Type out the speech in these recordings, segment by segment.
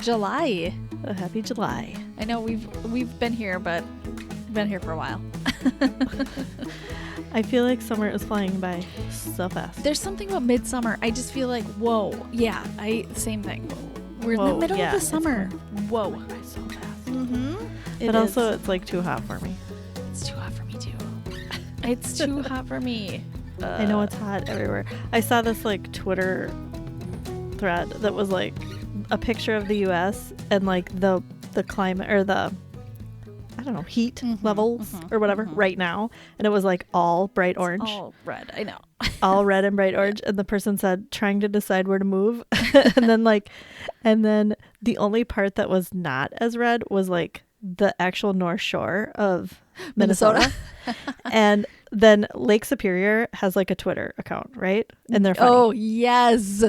July. Happy July. I know we've been here, but we've been here for a while. I feel like summer is flying by so fast. There's something about midsummer. I just feel like, whoa. Yeah, same thing. We're in the middle of the summer. Whoa. By so fast. Mm-hmm. But also, it's like too hot for me. It's too hot for me, too. It's too hot for me. I know it's hot everywhere. I saw this like Twitter thread that was like a picture of the U.S. and like the climate or the, I don't know, heat levels or whatever right now. And it was like all bright orange. All red. I know. All red and bright orange. And the person said, trying to decide where to move. and then the only part that was not as red was like the actual North Shore of Minnesota. And then Lake Superior has like a Twitter account, right? And they're funny. Oh, yes.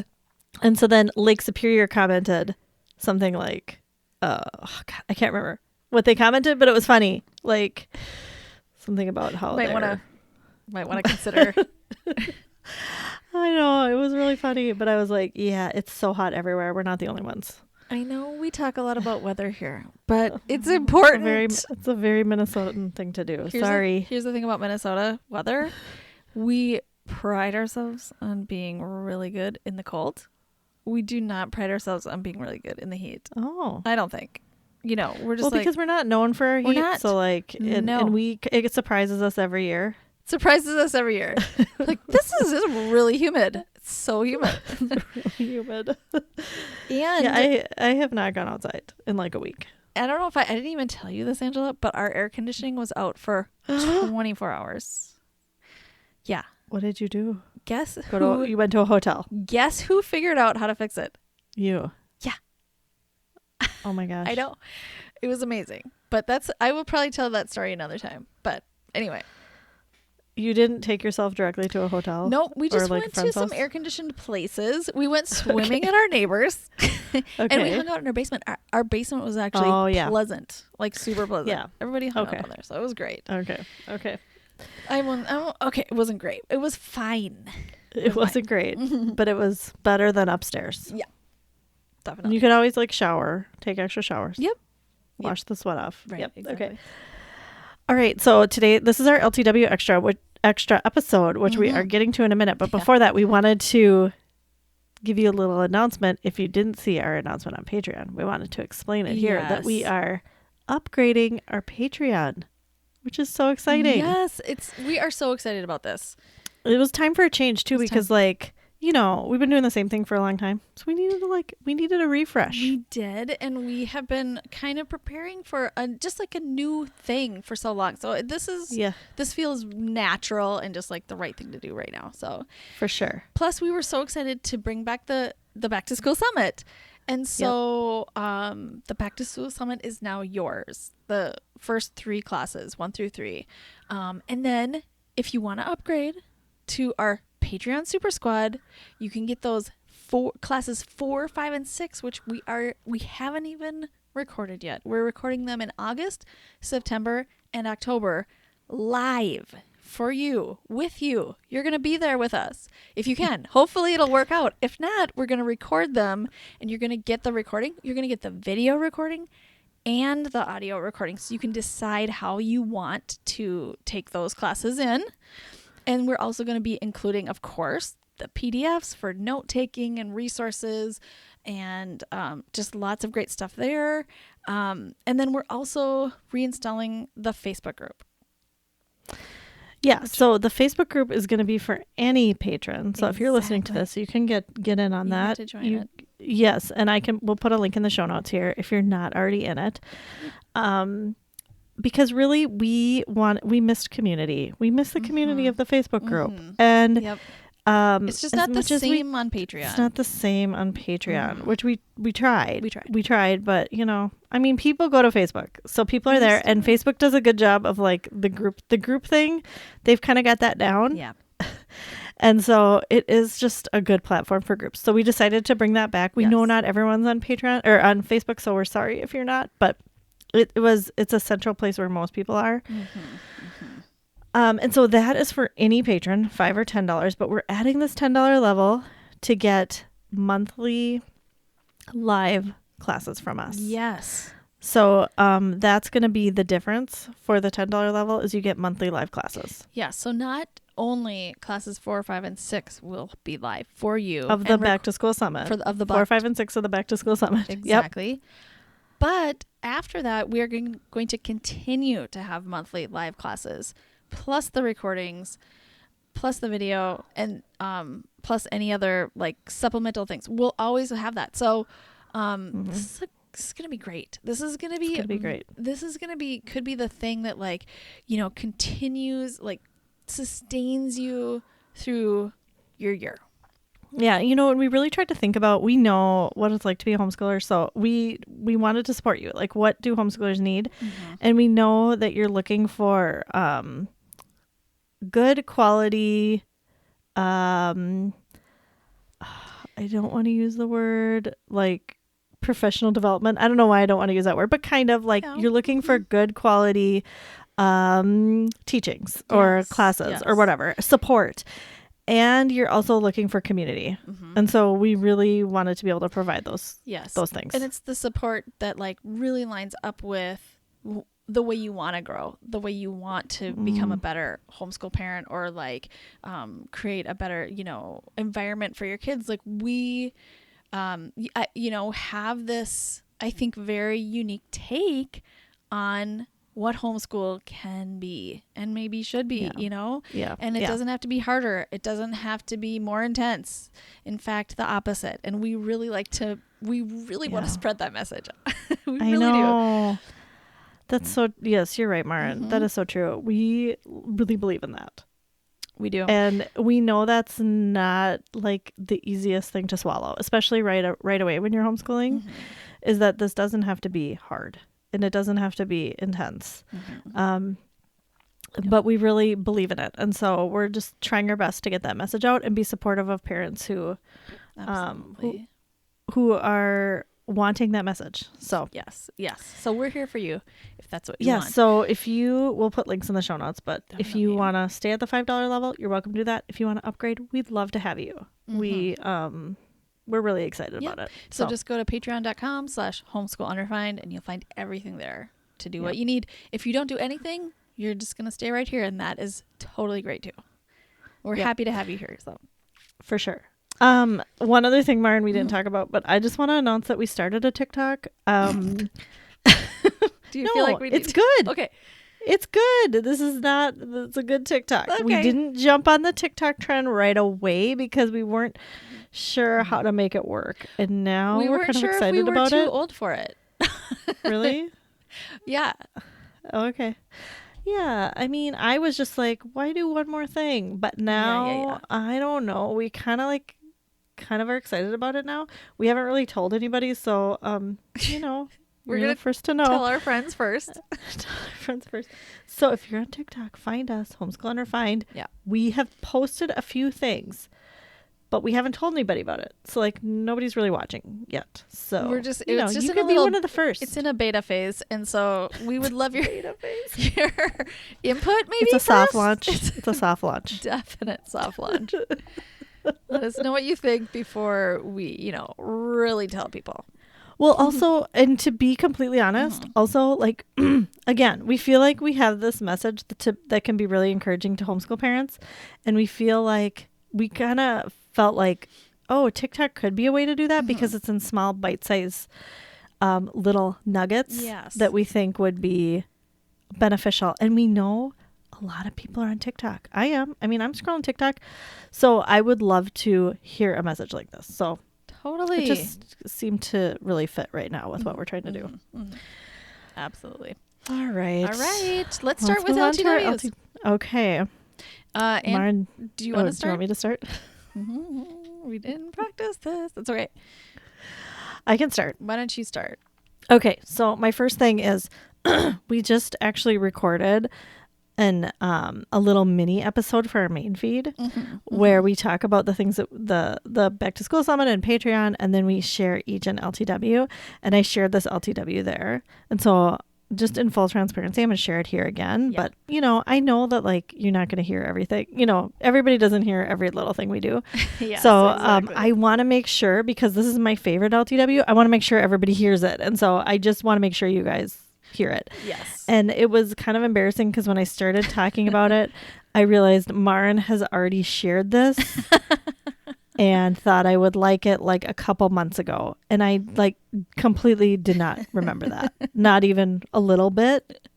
And so then Lake Superior commented something like, God, I can't remember what they commented, but it was funny. Like something about how might want to consider. I know, it was really funny, but I was like, yeah, it's so hot everywhere. We're not the only ones. I know we talk a lot about weather here, but it's important. It's a very Minnesotan thing to do. Here's the thing about Minnesota weather. We pride ourselves on being really good in the cold. We do not pride ourselves on being really good in the heat. Oh. I don't think. You know, we're just because we're not known for our heat. Not. So like, and it surprises us every year. Surprises us every year. Like, this is really humid. It's so humid. Really humid. And yeah, I have not gone outside in like a week. I don't know if I didn't even tell you this, Angela, but our air conditioning was out for 24 hours. Yeah. What did you do? You went to a hotel. Guess who figured out how to fix it? You. Yeah. Oh my gosh. I know. It was amazing. But I will probably tell that story another time. But anyway. You didn't take yourself directly to a hotel? No, we just went to some air-conditioned places. We went swimming at our neighbors. And we hung out in our basement. Our basement was actually pleasant. Like super pleasant. Yeah. Everybody hung out down there. So it was great. Okay. Okay, it wasn't great. It was fine. It wasn't great, but it was better than upstairs. Yeah. Definitely. You could always like shower, take extra showers. Yep. Wash the sweat off. Right. Yep. Exactly. Okay. All right. So today, this is our LTW extra episode, which we are getting to in a minute. But before that, we wanted to give you a little announcement. If you didn't see our announcement on Patreon, we wanted to explain it here that we are upgrading our Patreon, which is so exciting. Yes, we are so excited about this. It was time for a change too, because we've been doing the same thing for a long time. So we needed a refresh. We did, and we have been kind of preparing for just like a new thing for so long. So this feels natural and just like the right thing to do right now. So for sure. Plus, we were so excited to bring back the Back to School Summit. And so the Back to School Summit is now yours. The first 3 classes, 1 through 3. And then if you want to upgrade to our Patreon Super Squad, you can get those classes 4, 5, and 6, which we haven't even recorded yet. We're recording them in August, September, and October live for you, with you. You're going to be there with us if you can. Hopefully it'll work out. If not, we're going to record them and you're going to get the recording. You're going to get the video recording and the audio recording, so you can decide how you want to take those classes in. And we're also going to be including, of course, the PDFs for note-taking and resources and just lots of great stuff there. And then we're also reinstalling the Facebook group. Yeah, so the Facebook group is going to be for any patron. So if you're listening to this, you can get in on that. To join it. Yes, and we'll put a link in the show notes here if you're not already in it. Because really we missed community. We missed the community of the Facebook group. And it's just not the same on Patreon. It's not the same on Patreon, which we tried. We tried, but people go to Facebook. So people are there, and Facebook does a good job of like the group thing. They've kind of got that down. Yeah. And so it is just a good platform for groups. So we decided to bring that back. We know not everyone's on Patreon or on Facebook, so we're sorry if you're not, but it's a central place where most people are. And so that is for any patron, $5 or $10, but we're adding this $10 level to get monthly live classes from us. Yes. So that's going to be the difference for the $10 level is you get monthly live classes. Yeah. So not only classes 4, 5, and 6 will be live for you Of the Back to School Summit. of the 4, 5, and 6 of the Back to School Summit. Exactly. Yep. But after that, we are going to continue to have monthly live classes, plus the recordings, plus the video, and plus any other like supplemental things. We'll always have that. So this is going to be great. This is going to be great. This is going to be could be the thing that like, continues, like sustains you through your year. Yeah, and we really tried to think about, we know what it's like to be a homeschooler, so we wanted to support you. Like, what do homeschoolers need? Mm-hmm. And we know that you're looking for good quality, I don't want to use the word, like, professional development. I don't know why I don't want to use that word, but kind of like you're looking for good quality teachings or classes or whatever, support. And you're also looking for community. Mm-hmm. And so we really wanted to be able to provide those things. And it's the support that like really lines up with the way you want to grow, the way you want to become a better homeschool parent, or like create a better, environment for your kids. Like we, have this, I think, very unique take on what homeschool can be and maybe should be, Yeah. And it doesn't have to be harder. It doesn't have to be more intense. In fact, the opposite. And we really want to spread that message. We really do. That's so, yes, you're right, Maren. Mm-hmm. That is so true. We really believe in that. We do. And we know that's not like the easiest thing to swallow, especially right away when you're homeschooling, is that this doesn't have to be hard. And it doesn't have to be intense. But we really believe in it. And so we're just trying our best to get that message out and be supportive of parents who are wanting that message. So yes. So we're here for you if that's what you want. So we'll put links in the show notes, but if you want to stay at the $5 level, you're welcome to do that. If you want to upgrade, we'd love to have you. We're really excited about it. So just go to patreon.com/homeschoolunderfined and you'll find everything there to do what you need. If you don't do anything, you're just going to stay right here, and that is totally great too. We're happy to have you here. So for sure. One other thing, Maren, we didn't talk about, but I just want to announce that we started a TikTok. Do you feel like we need it's good. Okay. It's good. It's a good TikTok. Okay. We didn't jump on the TikTok trend right away because we weren't sure how to make it work. And now we're kind of excited about it. We were too old for it. Really? Yeah. Okay. Yeah. I mean, I was just like, why do one more thing? But now, I don't know. We kind of are excited about it now. We haven't really told anybody. So, we're going to first to know. Tell our friends first. So if you're on TikTok, find us, Homeschool Under Find. Yeah. We have posted a few things, but we haven't told anybody about it. So like nobody's really watching yet. So we're just, you could be one of the first. It's in a beta phase. And so we would love your beta phase. Your input maybe. It's a soft launch. It's a soft launch. Definite soft launch. Let us know what you think before we, really tell people. Well, also, and to be completely honest, also, like, again, we feel like we have this message that can be really encouraging to homeschool parents. And we feel like we kind of felt like, oh, TikTok could be a way to do that because it's in small bite-sized little nuggets that we think would be beneficial. And we know a lot of people are on TikTok. I'm scrolling TikTok. So I would love to hear a message like this. So totally. It just seemed to really fit right now with what we're trying to do. Absolutely. All right. Let's start with LTWs. Okay. And Maren, do you want to start? Do you want me to start? We didn't practice this. That's okay. I can start. Why don't you start? Okay. So my first thing is we just actually recorded a little mini episode for our main feed where we talk about the things that the Back to School Summit and Patreon, and then we share each an LTW, and I shared this LTW there. And so just in full transparency, I'm going to share it here again. Yeah. But, I know that like you're not going to hear everything. Everybody doesn't hear every little thing we do. Yes, so exactly. I want to make sure, because this is my favorite LTW, I want to make sure everybody hears it. And so I just want to make sure you guys hear it. Yes. And it was kind of embarrassing because when I started talking about it, I realized Maren has already shared this and thought I would like it like a couple months ago. And I like completely did not remember that. Not even a little bit.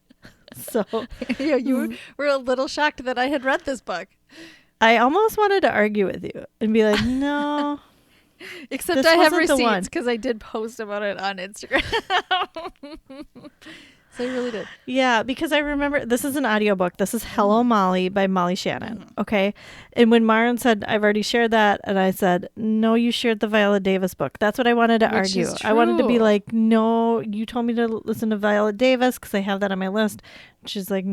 So Yeah, you were a little shocked that I had read this book. I almost wanted to argue with you and be like, no. Except This I have wasn't the one. receipts because I did post about it on Instagram. So I really did. Yeah, because I remember this is an audiobook. This is Hello Molly by Molly Shannon. Okay. And when Maren said, I've already shared that, and I said, no, you shared the Viola Davis book. That's what I wanted to Which argue. is I wanted to be true. like, no, you told me to listen to Viola Davis because I have that on my list. She's like,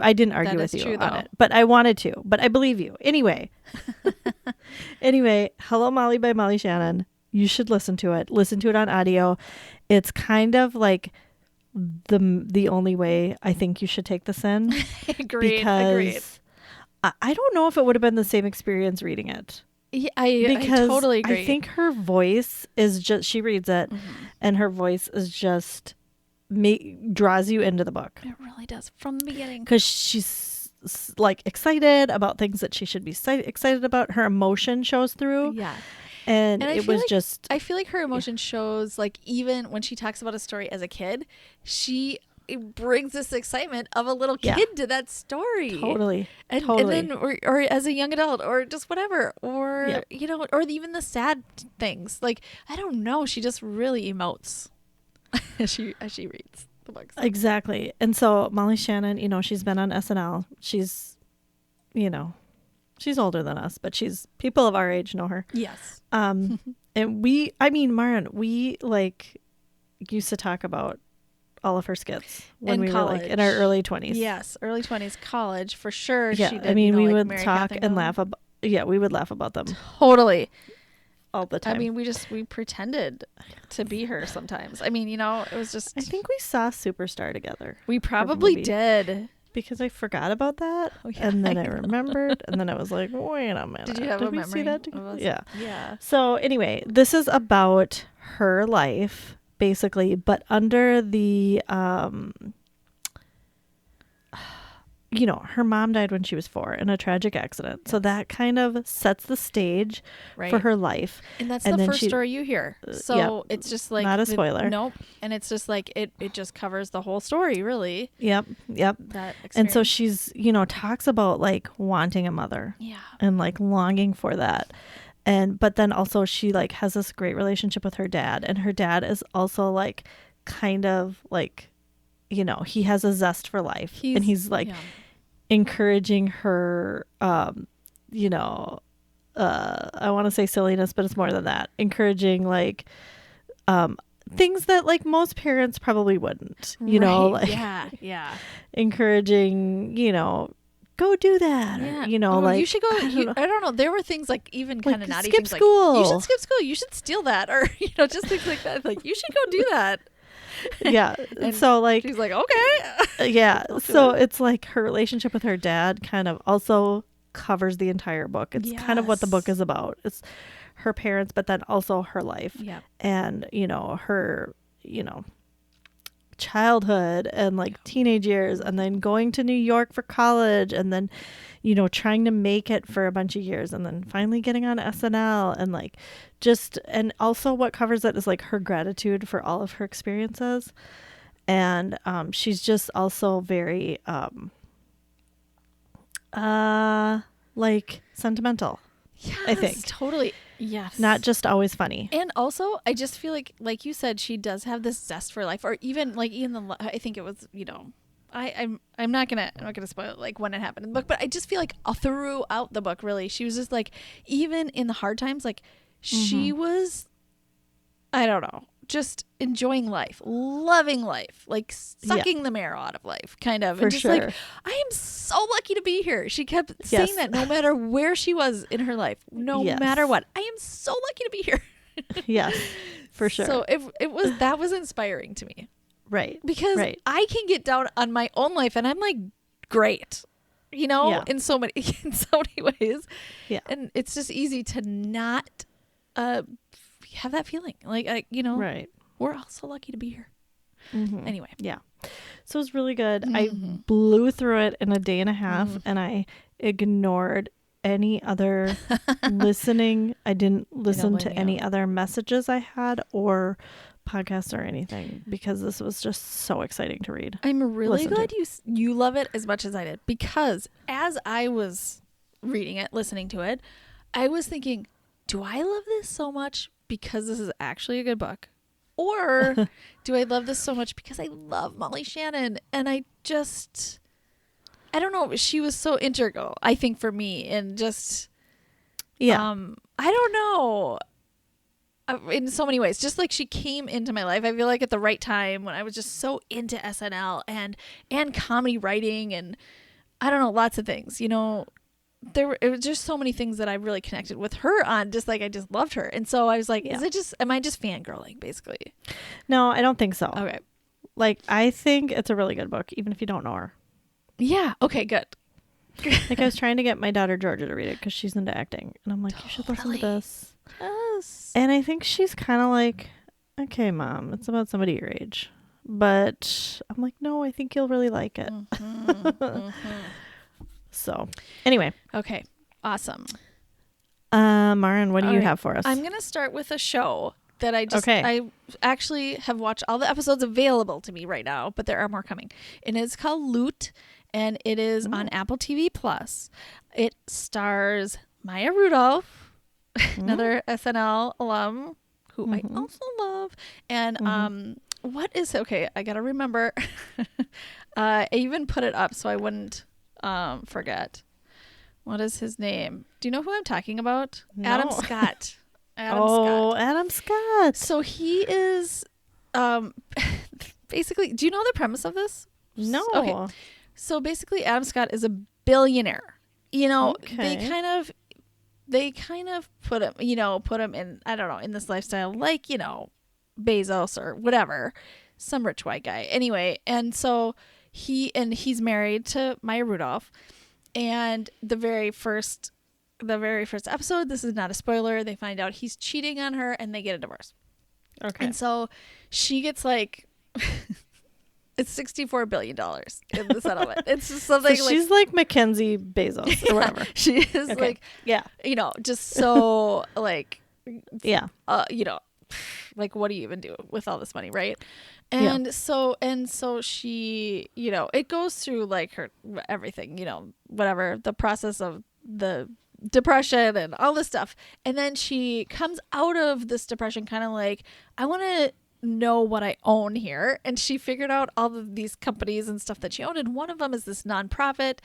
I didn't argue That with is you true, on though. it, but I wanted to, but I believe you. Anyway, Hello Molly by Molly Shannon. You should listen to it. Listen to it on audio. It's kind of like the only way I think you should take this in. Agreed. Because I don't know if it would have been the same experience reading it. Yeah, I Because totally agree. I think her voice is just, she reads it and her voice is just draws you into the book. It really does from the beginning. Because she's like excited about things that she should be excited about. Her emotion shows through. Yeah. And I it feel was like- just, I feel like her emotion shows, like, even when she talks about a story as a kid, it brings this excitement of a little Yeah. kid to that story. totally. And then, or as a young adult, or just whatever, or, Yep. or even the sad things. Like, I don't know. She just really emotes as she reads the books. Exactly. And so Molly Shannon, she's been on SNL. She's, she's older than us, but people of our age know her. Yes. And Maren, we like used to talk about all of her skits when we were like in our early 20s. Yes, early 20s, college for sure. Yeah, She did, we like would Mary talk Catherine and Dillon. laugh about. Yeah, we would laugh about them Totally. all the time. I mean, we pretended to be her sometimes. I mean, it was just. I think we saw Superstar together. We probably movie. did. Because I forgot about that, Oh, yeah, and then I I remembered, and then I was like, "Wait a minute! Did you have a we memory see that of us? Yeah, Yeah. So anyway, this is about her life, basically, but under the her mom died when she was 4 in a tragic accident. So that kind of sets the stage Right. for her life. And that's And the then first she- story you hear. So yeah, it's just like not a spoiler. Nope. And it's just like it just covers the whole story, really. Yep. That experience. And so she's, talks about like wanting a mother yeah. and like longing for that. But then also she like has this great relationship with her dad, and her dad is also like kind of like, he has a zest for life, and he's like yeah. encouraging her, I want to say silliness, but it's more than that. Encouraging like, things that like most parents probably wouldn't, Right. like yeah. encouraging, go do that. Yeah. Or, like, you should go. I I don't know. There were things like even kind of naughty skip things school. like you should skip school. You should steal that, or just things like that. Like you should go do that. Yeah. And So like, she's like, okay. yeah. I'll do So it. it's like her relationship with her dad kind of also covers the entire book. It's kind of what the book Yes. is about. It's her parents, but then also her life. Yeah. And, her, childhood and like teenage years, and then going to New York for college, and then, trying to make it for a bunch of years, and then finally getting on SNL, and like and also what covers it is like her gratitude for all of her experiences. And she's just also very like sentimental. Yes, I think. totally. Yes. Not just always funny. And also, I just feel like you said, she does have this zest for life, or even I think it was, I'm not gonna spoil it, like when it happened in the book, but I just feel like throughout the book, really, she was just like, even in the hard times, like she was, I don't know, just enjoying life, loving life, like sucking the marrow out of life, kind of. For and just sure. like, I am so lucky to be here. She kept Yes. saying that no matter where she was in her life, no Yes. matter what, I am so lucky to be here. Yes, for sure. So that was inspiring to me. Right. Because Right. I can get down on my own life and I'm like, great, you know, Yeah. in so many ways. Yeah. And it's just easy to not have that feeling. Like, you know, Right. we're all so lucky to be here. Mm-hmm. Anyway. Yeah. So it was really good. Mm-hmm. I blew through it in a day and a half, Mm-hmm. and I ignored any other listening. I didn't listen to blame any you. other messages I had or podcasts or anything because this was just so exciting to read. I'm really Listen glad to. you love it as much as I did, because as I was reading it, listening to it, I was thinking, do I love this so much because this is actually a good book? Or do I love this so much because I love Molly Shannon? And I don't know. She was so integral, I think, for me. And just, Yeah. I don't know. In so many ways, just like she came into my life, I feel like at the right time when I was just so into SNL and comedy writing and I don't know, lots of things, you know. It was just so many things that I really connected with her on, just like I just loved her. And so I was like, Yeah. am I just fangirling basically? No, I don't think so. Okay. Like, I think it's a really good book, even if you don't know her. Yeah. Okay, good. Like, I was trying to get my daughter Georgia to read it because she's into acting. And I'm like, you should listen to Totally. this. Yes. And I think she's kind of like, okay, Mom, it's about somebody your age. But I'm like, no, I think you'll really like it. So, anyway. Okay. Awesome. Marin, what do All you right. have for us? I'm going to start with a show that I Okay. I actually have watched all the episodes available to me right now, but there are more coming. And it's called Loot, and it is on Apple TV Plus. It stars Maya Rudolph, another SNL alum who I also love. And what is okay, I got to remember. I even put it up so I wouldn't forget. What is his name? Do you know who I'm talking about? No. Adam Scott. Scott. Adam Scott. So he is basically, do you know the premise of this? No. Okay. So basically Adam Scott is a billionaire. You know, Okay. they kind of put him in, I don't know, in this lifestyle like, you know, Bezos or whatever, some rich white guy. Anyway, and so he's married to Maya Rudolph, and the very first episode, this is not a spoiler, they find out he's cheating on her and they get a divorce. Okay. And so she gets like it's $64 billion in the settlement. It's just something So like she's like Mackenzie Bezos or whatever. she is Okay. like, Yeah. you know, just so like, Yeah. you know, like what do you even do with all this money, right? And so she, you know, it goes through like her everything, you know, whatever, the process of the depression and all this stuff. And then she comes out of this depression kind of like, I want to know what I own here. And she figured out all of these companies and stuff that she owned. And one of them is this nonprofit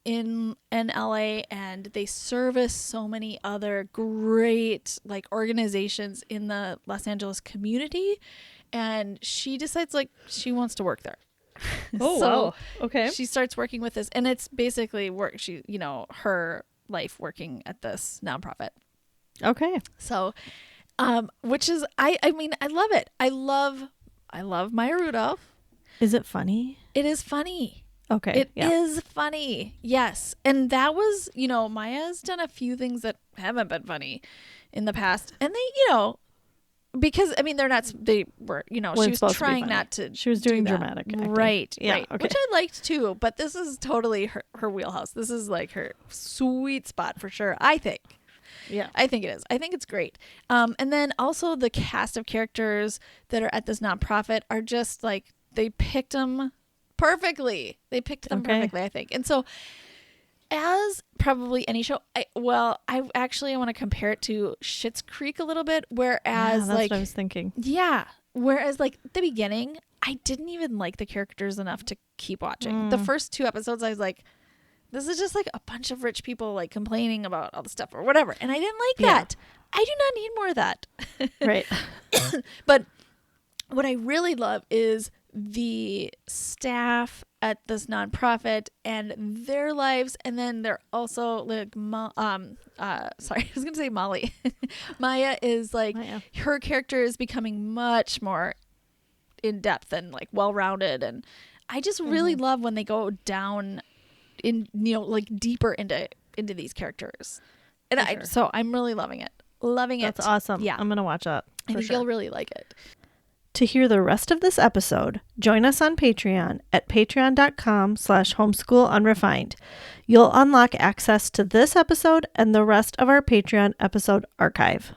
in LA, and they service so many other great like organizations in the Los Angeles community. And she decides like she wants to work there. Oh, So wow. Okay. she starts working with this, and it's basically work. She, you know, her life working at this nonprofit. Okay. So, which is, I mean, I love it. I love Maya Rudolph. Is it funny? It is funny. Okay. It is funny. Yes. And that was, you know, Maya's done a few things that haven't been funny in the past. And they, you know, because, I mean, they were, you know, she was trying not to. She was doing do that. dramatic acting. Right. Yeah, Right. okay. Which I liked too. But this is totally her wheelhouse. This is like her sweet spot for sure, I think. Yeah. I think it is. I think it's great. And then also the cast of characters that are at this nonprofit are just like, they picked them perfectly. They picked them perfectly, I think. And so, as probably any show, I want to compare it to Schitt's Creek a little bit. Whereas, that's like, what I was thinking. yeah. Whereas, like, at the beginning, I didn't even like the characters enough to keep watching. The first 2 episodes, I was like, this is just like a bunch of rich people like complaining about all the stuff or whatever. And I didn't like that. I do not need more of that. Right. But what I really love is the staff at this nonprofit and their lives. And then they're also like, sorry, I was going to say Molly. Maya is like, her character is becoming much more in depth and like well-rounded. And I just really love when they go down in, like deeper into these characters. And so I'm really loving it. Loving it. That's awesome. Yeah. I'm going to watch that. I think you'll really like it. To hear the rest of this episode, join us on Patreon at patreon.com/homeschoolunrefined. You'll unlock access to this episode and the rest of our Patreon episode archive.